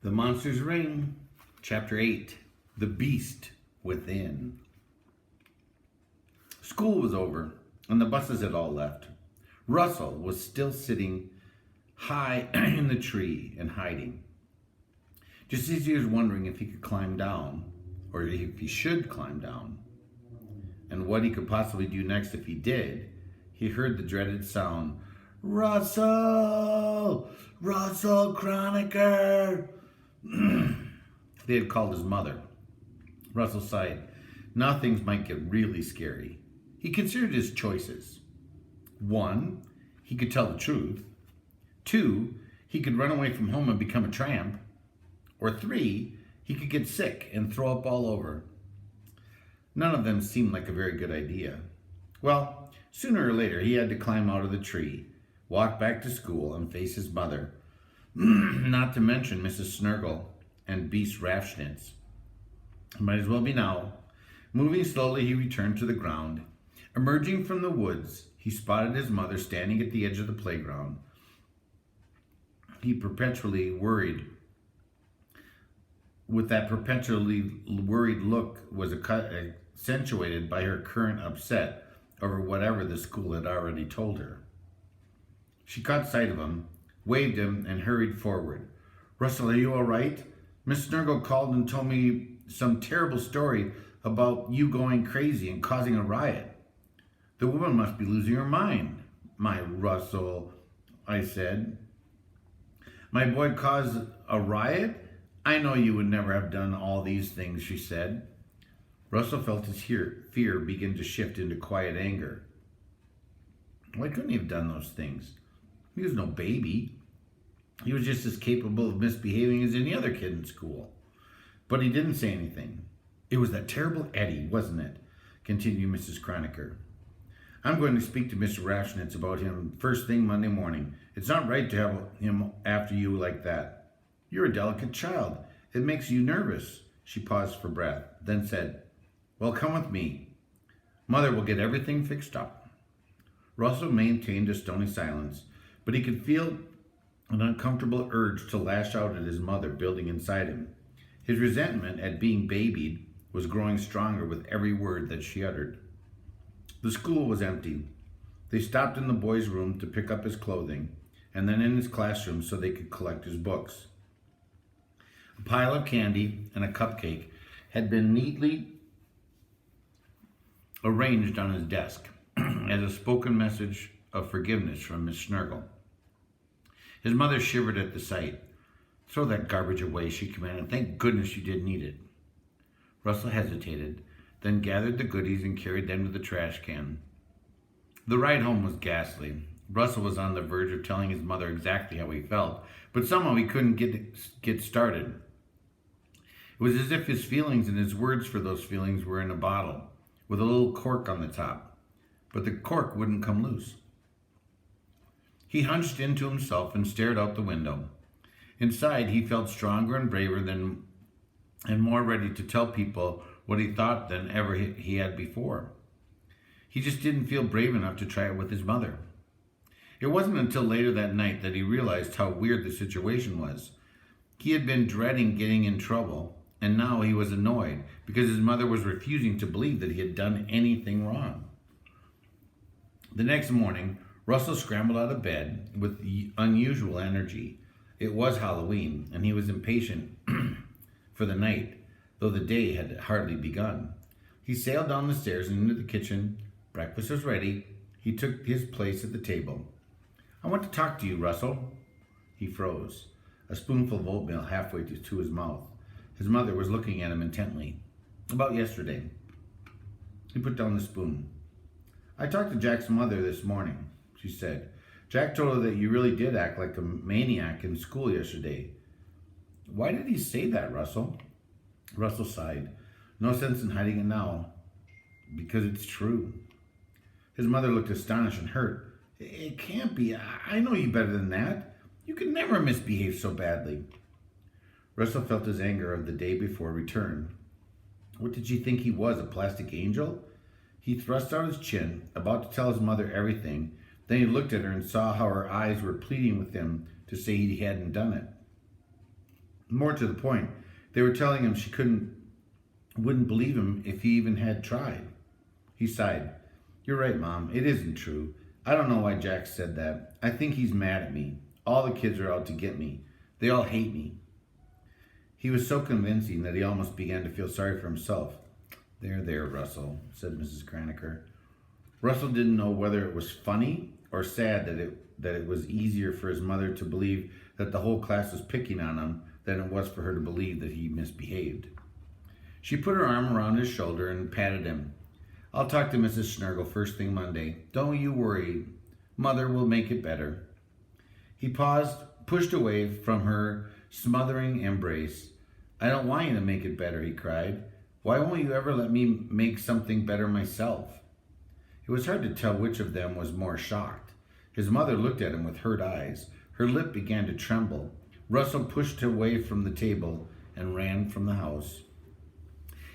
The Monsters Ring, Chapter 8, The Beast Within. School was over, and the buses had all left. Russell was still sitting high in the tree and hiding. Just as he was wondering if he could climb down, or if he should climb down, and what he could possibly do next if he did, he heard the dreaded sound, "Russell! Russell Croniker!" They had called his mother. Russell sighed. Now things might get really scary. He considered his choices. 1, he could tell the truth. 2, he could run away from home and become a tramp. Or 3, he could get sick and throw up all over. None of them seemed like a very good idea. Well, sooner or later he had to climb out of the tree, walk back to school, and face his mother. Not to mention Mrs. Snurgle and Beast Rafschnitz. Might as well be now. Moving slowly, he returned to the ground. Emerging from the woods, he spotted his mother standing at the edge of the playground. He perpetually worried. With that perpetually worried look was accentuated by her current upset over whatever the school had already told her. She caught sight of him, waved him, and hurried forward. "Russell, are you all right? Miss Snurgle called and told me some terrible story about you going crazy and causing a riot. The woman must be losing her mind." "My Russell," I said. "My boy caused a riot? I know you would never have done all these things," she said. Russell felt his fear begin to shift into quiet anger. Why couldn't he have done those things? He was no baby. He was just as capable of misbehaving as any other kid in school. But he didn't say anything. "It was that terrible Eddie, wasn't it?" continued Mrs. Croniker. "I'm going to speak to Mr. Rafschnitz about him first thing Monday morning. It's not right to have him after you like that. You're a delicate child. It makes you nervous." She paused for breath, then said, "Well, come with me. Mother will get everything fixed up." Russell maintained a stony silence, but he could feel an uncomfortable urge to lash out at his mother building inside him. His resentment at being babied was growing stronger with every word that she uttered. The school was empty. They stopped in the boy's room to pick up his clothing, and then in his classroom so they could collect his books. A pile of candy and a cupcake had been neatly arranged on his desk as a spoken message of forgiveness from Miss Snurgle. His mother shivered at the sight. "Throw that garbage away," she commanded. "Thank goodness you didn't eat it." Russell hesitated, then gathered the goodies and carried them to the trash can. The ride home was ghastly. Russell was on the verge of telling his mother exactly how he felt, but somehow he couldn't get started. It was as if his feelings and his words for those feelings were in a bottle, with a little cork on the top, but the cork wouldn't come loose. He hunched into himself and stared out the window. Inside, he felt stronger and braver and more ready to tell people what he thought than ever he had before. He just didn't feel brave enough to try it with his mother. It wasn't until later that night that he realized how weird the situation was. He had been dreading getting in trouble, and now he was annoyed because his mother was refusing to believe that he had done anything wrong. The next morning, Russell scrambled out of bed with unusual energy. It was Halloween, and he was impatient for the night, though the day had hardly begun. He sailed down the stairs and into the kitchen. Breakfast was ready. He took his place at the table. "I want to talk to you, Russell." He froze, a spoonful of oatmeal halfway to his mouth. His mother was looking at him intently. "About yesterday." He put down the spoon. "I talked to Jack's mother this morning," she said. "Jack told her that you really did act like a maniac in school yesterday." "Why did he say that, Russell?" Russell sighed. "No sense in hiding it now, because it's true." His mother looked astonished and hurt. "It can't be. I know you better than that. You could never misbehave so badly." Russell felt his anger of the day before return. What did she think he was, a plastic angel? He thrust out his chin, about to tell his mother everything. Then he looked at her and saw how her eyes were pleading with him to say he hadn't done it. More to the point, they were telling him she wouldn't believe him if he even had tried. He sighed. You're right, Mom. It isn't true. I don't know why Jack said that. I think he's mad at me. All the kids are out to get me. They all hate me. He was so convincing that he almost began to feel sorry for himself. There, Russell, said Mrs. Craniker. Russell didn't know whether it was funny or sad that it was easier for his mother to believe that the whole class was picking on him than it was for her to believe that he misbehaved. She put her arm around his shoulder and patted him. I'll talk to Mrs. Snurgle first thing Monday. Don't you worry. Mother will make it better. He paused, pushed away from her smothering embrace. I don't want you to make it better, he cried. Why won't you ever let me make something better myself? It was hard to tell which of them was more shocked. His mother looked at him with hurt eyes. Her lip began to tremble. Russell pushed away from the table and ran from the house.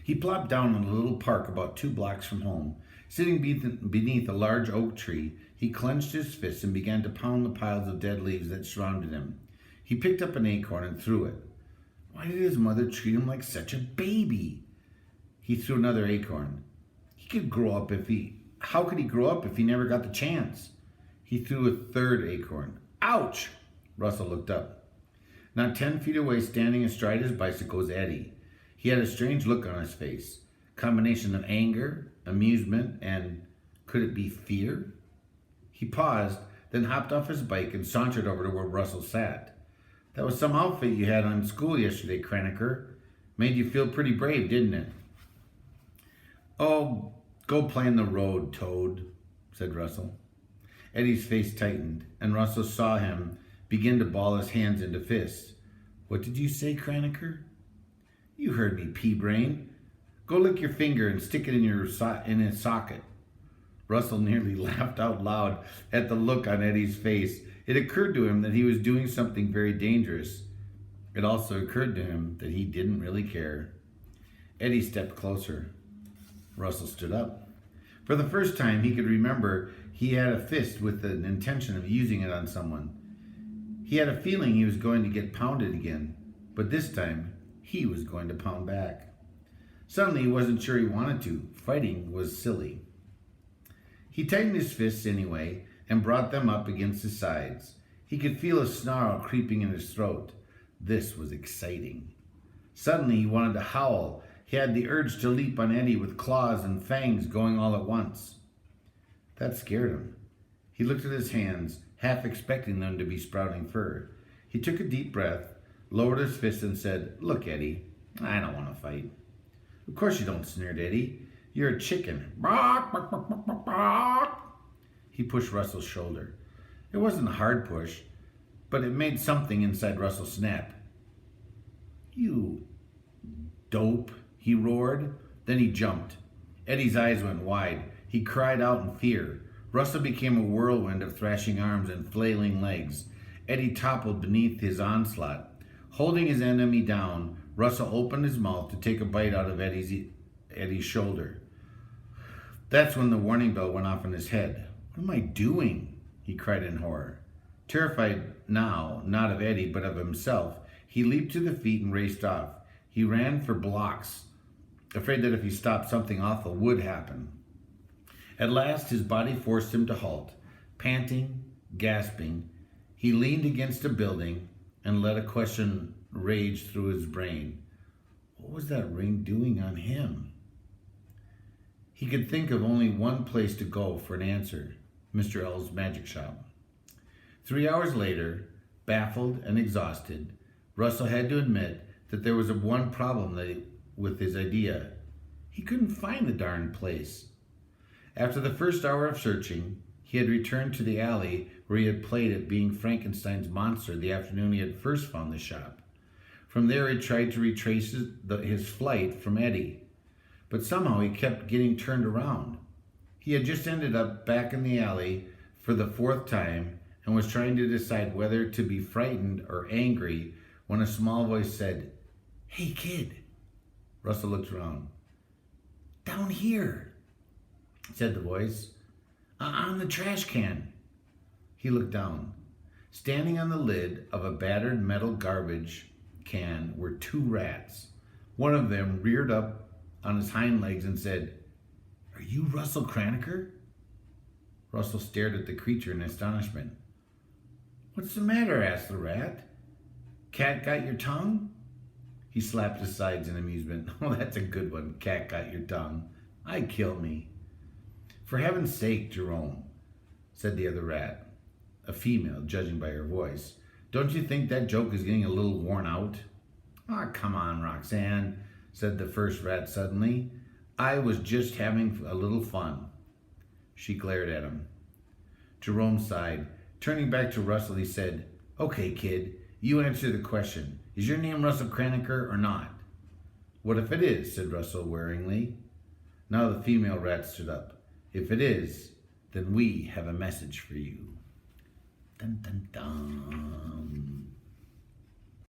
He plopped down in a little park about 2 blocks from home. Sitting beneath a large oak tree, he clenched his fists and began to pound the piles of dead leaves that surrounded him. He picked up an acorn and threw it. Why did his mother treat him like such a baby? He threw another acorn. How could he grow up if he never got the chance? He threw a third acorn. Ouch! Russell looked up. Not 10 feet away, standing astride his bicycle, was Eddie. He had a strange look on his face. Combination of anger, amusement, and could it be fear? He paused, then hopped off his bike and sauntered over to where Russell sat. That was some outfit you had on school yesterday, Craniker. Made you feel pretty brave, didn't it? Oh, go play in the road, Toad, said Russell. Eddie's face tightened, and Russell saw him begin to ball his hands into fists. What did you say, Craniker? You heard me, pea-brain. Go lick your finger and stick it in its socket. Russell nearly laughed out loud at the look on Eddie's face. It occurred to him that he was doing something very dangerous. It also occurred to him that he didn't really care. Eddie stepped closer. Russell stood up. For the first time he could remember, he had a fist with an intention of using it on someone. He had a feeling he was going to get pounded again, but this time he was going to pound back. Suddenly he wasn't sure he wanted to. Fighting was silly. He tightened his fists anyway and brought them up against his sides. He could feel a snarl creeping in his throat. This was exciting. Suddenly he wanted to howl. He had the urge to leap on Eddie with claws and fangs going all at once. That scared him. He looked at his hands, half expecting them to be sprouting fur. He took a deep breath, lowered his fist, and said, Look, Eddie, I don't want to fight. Of course you don't, sneered Eddie. You're a chicken. Bark, bark, bark, bark, bark, bark. He pushed Russell's shoulder. It wasn't a hard push, but it made something inside Russell snap. You dope, he roared. Then he jumped. Eddie's eyes went wide. He cried out in fear. Russell became a whirlwind of thrashing arms and flailing legs. Eddie toppled beneath his onslaught. Holding his enemy down, Russell opened his mouth to take a bite out of Eddie's shoulder. That's when the warning bell went off in his head. What am I doing? He cried in horror. Terrified now, not of Eddie, but of himself, he leaped to the feet and raced off. He ran for blocks, afraid that if he stopped, something awful would happen. At last, his body forced him to halt. Panting, gasping, he leaned against a building and let a question rage through his brain. What was that ring doing on him? He could think of only one place to go for an answer, Mr. L's magic shop. 3 hours later, baffled and exhausted, Russell had to admit that there was one problem with his idea. He couldn't find the darn place. After the first hour of searching, he had returned to the alley where he had played at being Frankenstein's monster the afternoon he had first found the shop. From there he tried to retrace his flight from Eddie, but somehow he kept getting turned around. He had just ended up back in the alley for the 4th time and was trying to decide whether to be frightened or angry when a small voice said, Hey, kid. Russell looked around. Down here, said the voice. On the trash can. He looked down. Standing on the lid of a battered metal garbage can were two rats. One of them reared up on his hind legs and said, "Are you Russell Craniker?" Russell stared at the creature in astonishment. "What's the matter?" asked the rat. "Cat got your tongue?" He slapped his sides in amusement. "Oh, that's a good one. Cat got your tongue. I'd kill me." "For heaven's sake, Jerome," said the other rat, a female, judging by her voice, "don't you think that joke is getting a little worn out?" "Ah, come on, Roxanne," said the first rat suddenly. "I was just having a little fun." She glared at him. Jerome sighed. Turning back to Russell, he said, "Okay, kid, you answer the question. Is your name Russell Craniker or not?" "What if it is?" said Russell wearingly. Now the female rat stood up. "If it is, then we have a message for you." Dun dun dun.